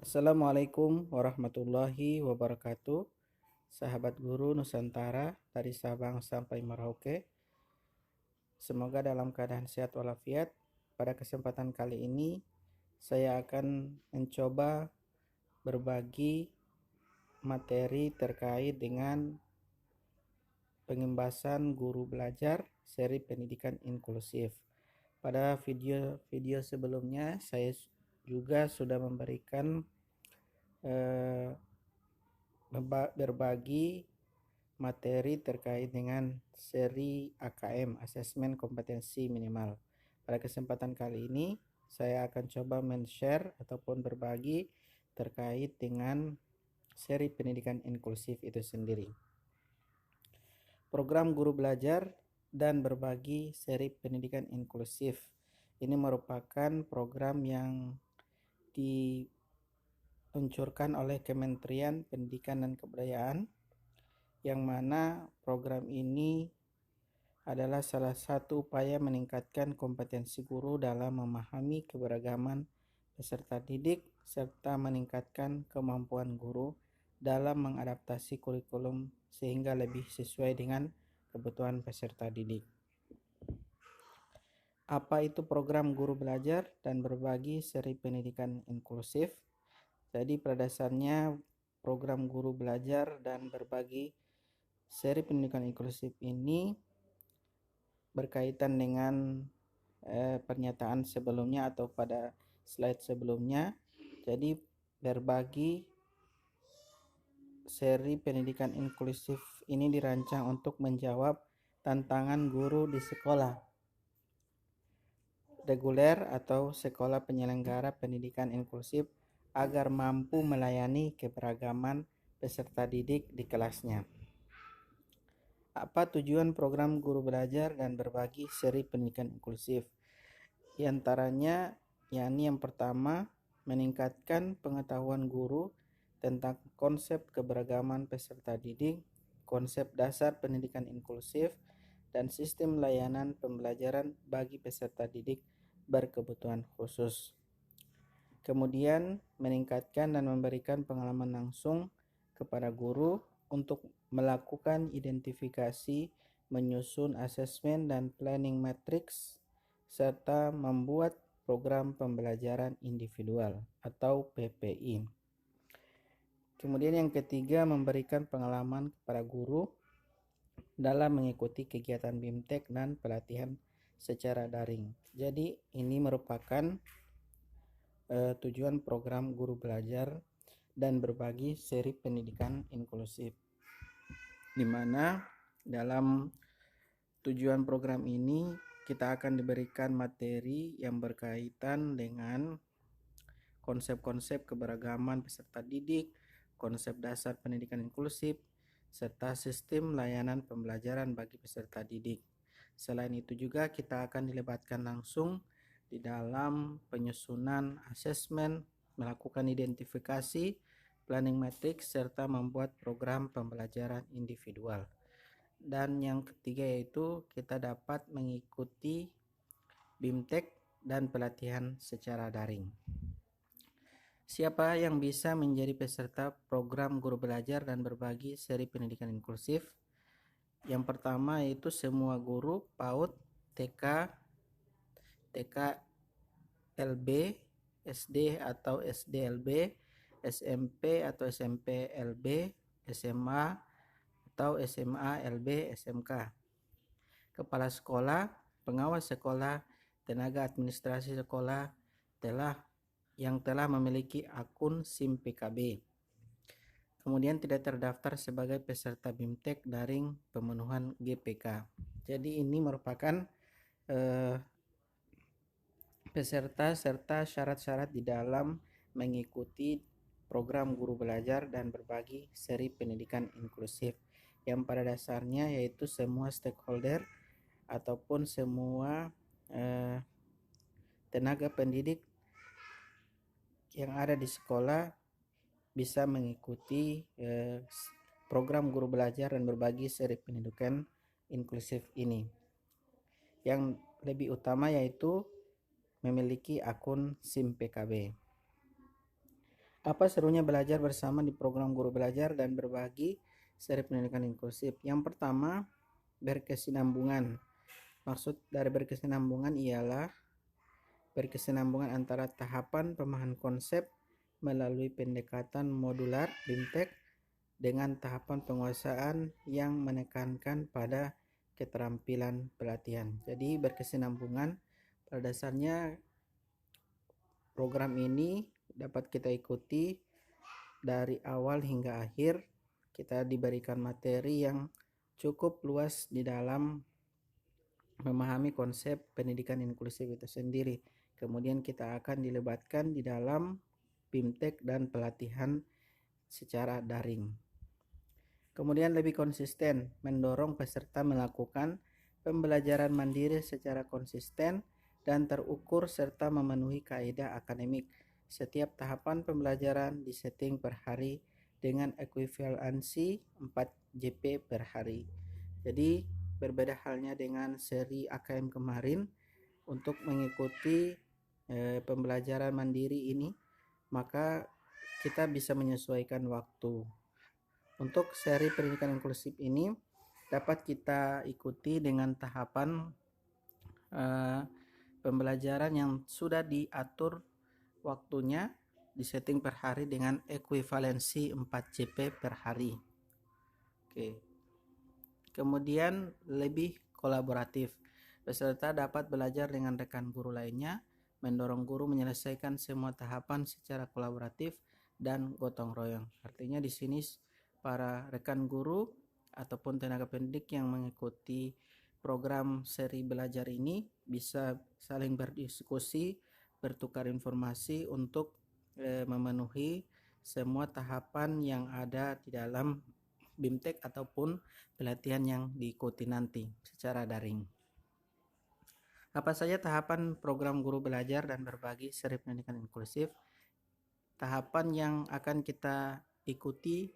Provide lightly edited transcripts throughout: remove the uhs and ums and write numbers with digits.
Assalamualaikum warahmatullahi wabarakatuh. Sahabat guru Nusantara dari Sabang sampai Merauke. Semoga dalam keadaan sehat walafiat. Pada kesempatan kali ini saya akan mencoba berbagi materi terkait dengan pengembasan guru belajar seri pendidikan inklusif. Pada video sebelumnya saya juga sudah memberikan berbagi materi terkait dengan seri AKM, Asesmen Kompetensi Minimal. Pada kesempatan kali ini saya akan coba men-share ataupun berbagi terkait dengan seri pendidikan inklusif itu sendiri. Program guru belajar dan berbagi seri pendidikan inklusif ini merupakan program yang diluncurkan oleh Kementerian Pendidikan dan Kebudayaan, yang mana program ini adalah salah satu upaya meningkatkan kompetensi guru dalam memahami keberagaman peserta didik serta meningkatkan kemampuan guru dalam mengadaptasi kurikulum sehingga lebih sesuai dengan kebutuhan peserta didik. Apa itu program guru belajar dan berbagi seri pendidikan inklusif? Jadi pada dasarnya program guru belajar dan berbagi seri pendidikan inklusif ini berkaitan dengan pernyataan sebelumnya atau pada slide sebelumnya. Jadi berbagi seri pendidikan inklusif ini dirancang untuk menjawab tantangan guru di sekolah reguler atau sekolah penyelenggara pendidikan inklusif agar mampu melayani keberagaman peserta didik di kelasnya. Apa tujuan program guru belajar dan berbagi seri pendidikan inklusif? Di antaranya yakni yang pertama, meningkatkan pengetahuan guru tentang konsep keberagaman peserta didik, konsep dasar pendidikan inklusif, dan sistem layanan pembelajaran bagi peserta didik berkebutuhan khusus. Kemudian, meningkatkan dan memberikan pengalaman langsung kepada guru untuk melakukan identifikasi, menyusun asesmen dan planning matrix, serta membuat program pembelajaran individual atau PPI. Kemudian yang ketiga, memberikan pengalaman kepada guru dalam mengikuti kegiatan BIMTEK dan pelatihan secara daring. Jadi ini merupakan tujuan program guru belajar dan berbagi seri pendidikan inklusif, di mana dalam tujuan program ini kita akan diberikan materi yang berkaitan dengan konsep-konsep keberagaman peserta didik, konsep dasar pendidikan inklusif, serta sistem layanan pembelajaran bagi peserta didik. Selain itu juga kita akan dilibatkan langsung di dalam penyusunan asesmen, melakukan identifikasi, planning matrix, serta membuat program pembelajaran individual. Dan yang ketiga yaitu kita dapat mengikuti BIMTEK dan pelatihan secara daring. Siapa yang bisa menjadi peserta program guru belajar dan berbagi seri pendidikan inklusif? Yang pertama yaitu semua guru PAUD, TK, TK-LB, SD atau SDLB, SMP atau SMP-LB, SMA atau SMA-LB, SMK. Kepala sekolah, pengawas sekolah, tenaga administrasi sekolah yang telah memiliki akun SIM PKB. Kemudian tidak terdaftar sebagai peserta BIMTEK daring pemenuhan GPK. Jadi ini merupakan peserta serta syarat-syarat di dalam mengikuti program guru belajar dan berbagi seri pendidikan inklusif, yang pada dasarnya yaitu semua stakeholder ataupun semua tenaga pendidik yang ada di sekolah bisa mengikuti program guru belajar dan berbagi seri pendidikan inklusif ini. Yang lebih utama yaitu memiliki akun SIM PKB. Apa serunya belajar bersama di program Guru Belajar dan Berbagi seri pendidikan inklusif? Yang pertama, berkesinambungan. Maksud dari berkesinambungan ialah berkesinambungan antara tahapan pemahaman konsep melalui pendekatan modular BIMTEK dengan tahapan penguasaan yang menekankan pada keterampilan pelatihan. Jadi berkesinambungan, pada dasarnya program ini dapat kita ikuti dari awal hingga akhir. Kita diberikan materi yang cukup luas di dalam memahami konsep pendidikan inklusif itu sendiri. Kemudian kita akan dilibatkan di dalam BIMTEK dan pelatihan secara daring. Kemudian lebih konsisten, mendorong peserta melakukan pembelajaran mandiri secara konsisten dan terukur serta memenuhi kaidah akademik. Setiap tahapan pembelajaran disetting per hari dengan ekuivalensi 4 JP per hari. Jadi berbeda halnya dengan seri AKM kemarin, untuk mengikuti pembelajaran mandiri ini, maka kita bisa menyesuaikan waktu. Untuk seri pendidikan inklusif ini dapat kita ikuti dengan tahapan pembelajaran yang sudah diatur waktunya, disetting per hari dengan ekuivalensi 4 JP per hari. Oke. Kemudian lebih kolaboratif. Peserta dapat belajar dengan rekan guru lainnya, mendorong guru menyelesaikan semua tahapan secara kolaboratif dan gotong royong. Artinya di sini para rekan guru ataupun tenaga pendidik yang mengikuti program seri belajar ini bisa saling berdiskusi, bertukar informasi untuk memenuhi semua tahapan yang ada di dalam BIMTEK ataupun pelatihan yang diikuti nanti secara daring. Apa saja tahapan program Guru Belajar dan Berbagi seri pendidikan inklusif? Tahapan yang akan kita ikuti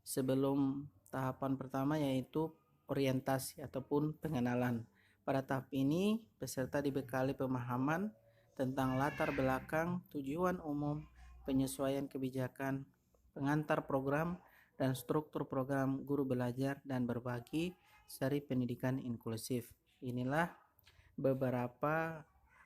sebelum tahapan pertama yaitu orientasi ataupun pengenalan. Pada tahap ini, peserta dibekali pemahaman tentang latar belakang, tujuan umum, penyesuaian kebijakan, pengantar program, dan struktur program Guru Belajar dan Berbagi seri pendidikan inklusif. Inilah beberapa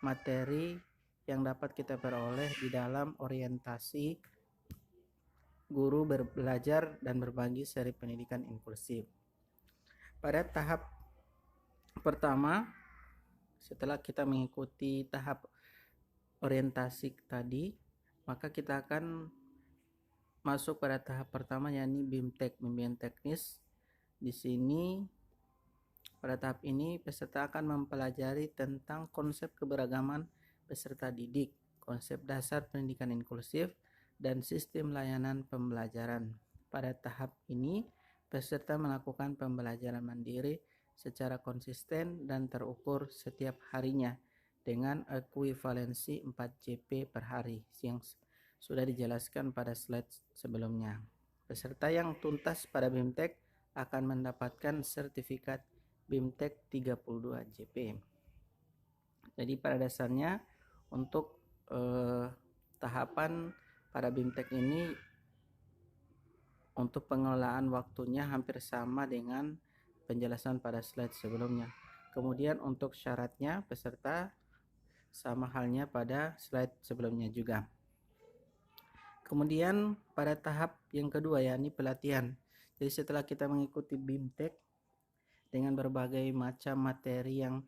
materi yang dapat kita peroleh di dalam orientasi Guru Belajar dan Berbagi seri pendidikan inklusif. Pada tahap pertama, setelah kita mengikuti tahap orientasi tadi, maka kita akan masuk pada tahap pertama, yakni BIMTEK, bimbingan teknis. Di sini pada tahap ini peserta akan mempelajari tentang konsep keberagaman peserta didik, konsep dasar pendidikan inklusif, dan sistem layanan pembelajaran. Pada tahap ini peserta melakukan pembelajaran mandiri secara konsisten dan terukur setiap harinya dengan ekuivalensi 4 JP per hari yang sudah dijelaskan pada slide sebelumnya. Peserta yang tuntas pada BIMTEK akan mendapatkan sertifikat BIMTEK 32 JP. Jadi pada dasarnya untuk tahapan pada BIMTEK ini untuk pengelolaan waktunya hampir sama dengan penjelasan pada slide sebelumnya. Kemudian untuk syaratnya peserta sama halnya pada slide sebelumnya juga. Kemudian pada tahap yang kedua, yakni pelatihan. Jadi setelah kita mengikuti BIMTEK dengan berbagai macam materi yang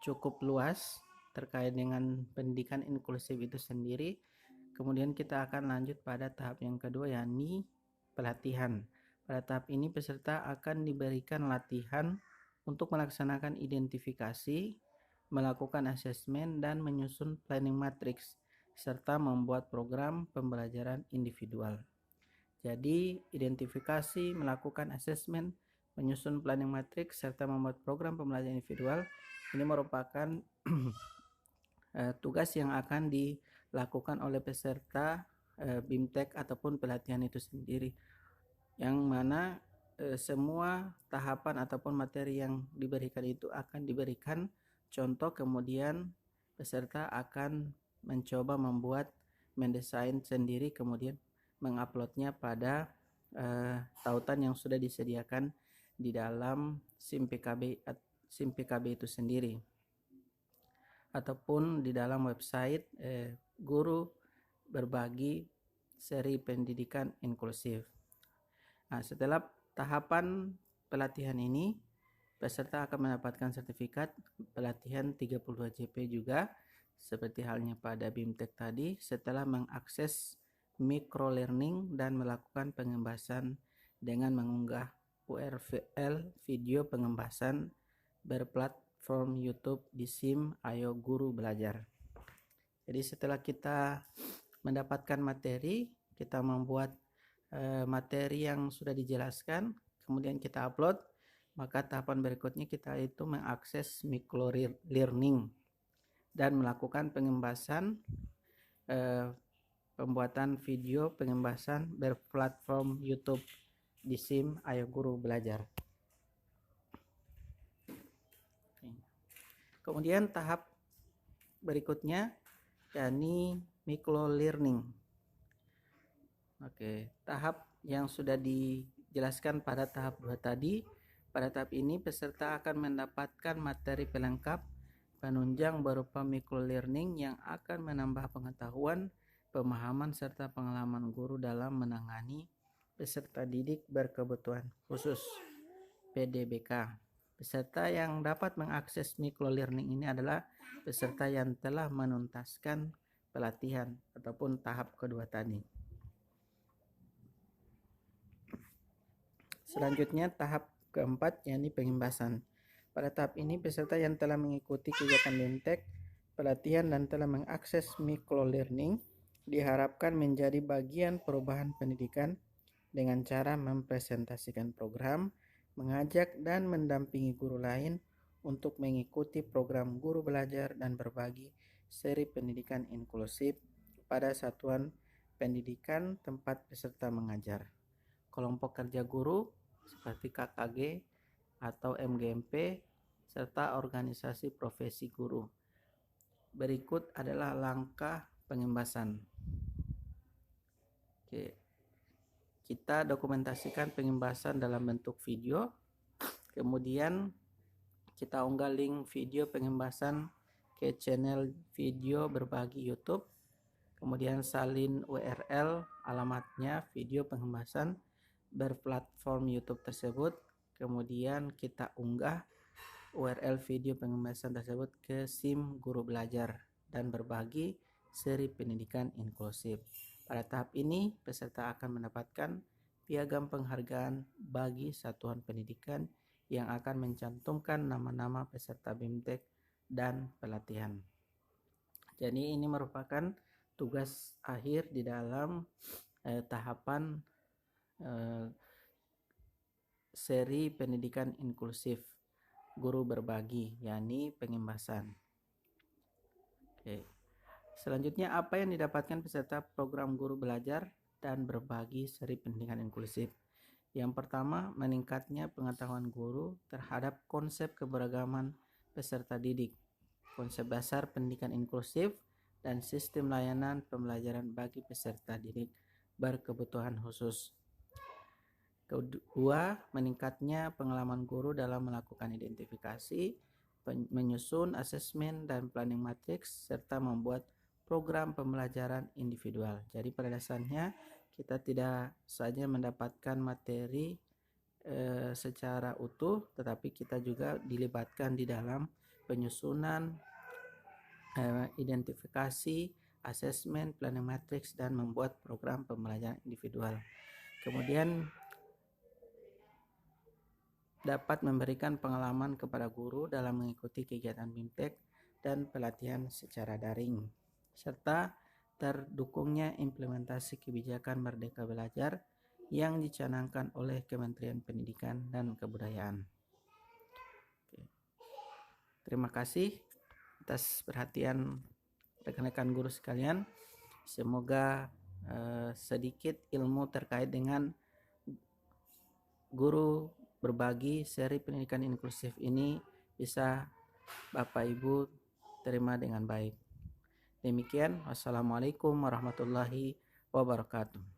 cukup luas terkait dengan pendidikan inklusif itu sendiri, kemudian kita akan lanjut pada tahap yang kedua, yakni pelatihan. Pada tahap ini peserta akan diberikan latihan untuk melaksanakan identifikasi, melakukan asesmen, dan menyusun planning matrix, serta membuat program pembelajaran individual. Jadi identifikasi, melakukan asesmen, menyusun planning matrix, serta membuat program pembelajaran individual ini merupakan tugas yang akan dilakukan oleh peserta BIMTEK ataupun pelatihan itu sendiri, yang mana semua tahapan ataupun materi yang diberikan itu akan diberikan contoh, kemudian peserta akan mencoba membuat mendesain sendiri kemudian menguploadnya pada tautan yang sudah disediakan di dalam SIM PKB itu sendiri, ataupun di dalam website Guru Berbagi Seri Pendidikan Inklusif. Nah, setelah tahapan pelatihan ini, peserta akan mendapatkan sertifikat pelatihan 32 JP juga, seperti halnya pada BIMTEK tadi, setelah mengakses microlearning dan melakukan pengembasan dengan mengunggah URL video pengembasan berplatform YouTube di SIM Ayo Guru Belajar. Jadi setelah kita mendapatkan materi, kita membuat materi yang sudah dijelaskan, kemudian kita upload, maka tahapan berikutnya kita itu mengakses microlearning dan melakukan pengembasan pembuatan video pengembasan berplatform YouTube di SIM Ayo Guru Belajar. Kemudian tahap berikutnya yakni microlearning. Tahap yang sudah dijelaskan pada tahap 2 tadi. Pada tahap ini peserta akan mendapatkan materi pelengkap penunjang berupa microlearning yang akan menambah pengetahuan, pemahaman serta pengalaman guru dalam menangani peserta didik berkebutuhan khusus (PDBK). Peserta yang dapat mengakses microlearning ini adalah peserta yang telah menuntaskan pelatihan ataupun tahap kedua tadi. Selanjutnya tahap keempat yakni pengembasan. Pada tahap ini peserta yang telah mengikuti kegiatan BIMTEK, pelatihan dan telah mengakses microlearning diharapkan menjadi bagian perubahan pendidikan dengan cara mempresentasikan program, mengajak dan mendampingi guru lain untuk mengikuti program Guru Belajar dan Berbagi Seri Pendidikan Inklusif pada satuan pendidikan tempat peserta mengajar, kelompok kerja guru seperti KKG atau MGMP, serta organisasi profesi guru. Berikut adalah langkah pengembasan. Kita dokumentasikan pengembasan dalam bentuk video, kemudian kita unggah link video pengembasan ke channel video berbagi YouTube, kemudian salin URL alamatnya video pengembasan berplatform YouTube tersebut, kemudian kita unggah URL video pengembasan tersebut ke SIM Guru Belajar dan Berbagi Seri Pendidikan Inklusif. Pada tahap ini, peserta akan mendapatkan piagam penghargaan bagi satuan pendidikan yang akan mencantumkan nama-nama peserta BIMTEK dan pelatihan. Jadi ini merupakan tugas akhir di dalam tahapan seri pendidikan inklusif Guru Berbagi, yakni pengembasan. Selanjutnya, apa yang didapatkan peserta program Guru Belajar dan Berbagi Seri Pendidikan Inklusif? Yang pertama, meningkatnya pengetahuan guru terhadap konsep keberagaman peserta didik, konsep dasar pendidikan inklusif, dan sistem layanan pembelajaran bagi peserta didik berkebutuhan khusus. Kedua, meningkatnya pengalaman guru dalam melakukan identifikasi, menyusun asesmen dan planning matrix, serta membuat program pembelajaran individual. Jadi pada dasarnya kita tidak saja mendapatkan materi secara utuh, tetapi kita juga dilibatkan di dalam penyusunan, identifikasi, asesmen, planning matrix, dan membuat program pembelajaran individual. Kemudian dapat memberikan pengalaman kepada guru dalam mengikuti kegiatan BIMTEK dan pelatihan secara daring, serta terdukungnya implementasi kebijakan Merdeka Belajar yang dicanangkan oleh Kementerian Pendidikan dan Kebudayaan. Terima kasih atas perhatian rekan-rekan guru sekalian. Semoga sedikit ilmu terkait dengan Guru Berbagi Seri Pendidikan Inklusif ini bisa Bapak Ibu terima dengan baik. Demikian, wassalamualaikum warahmatullahi wabarakatuh.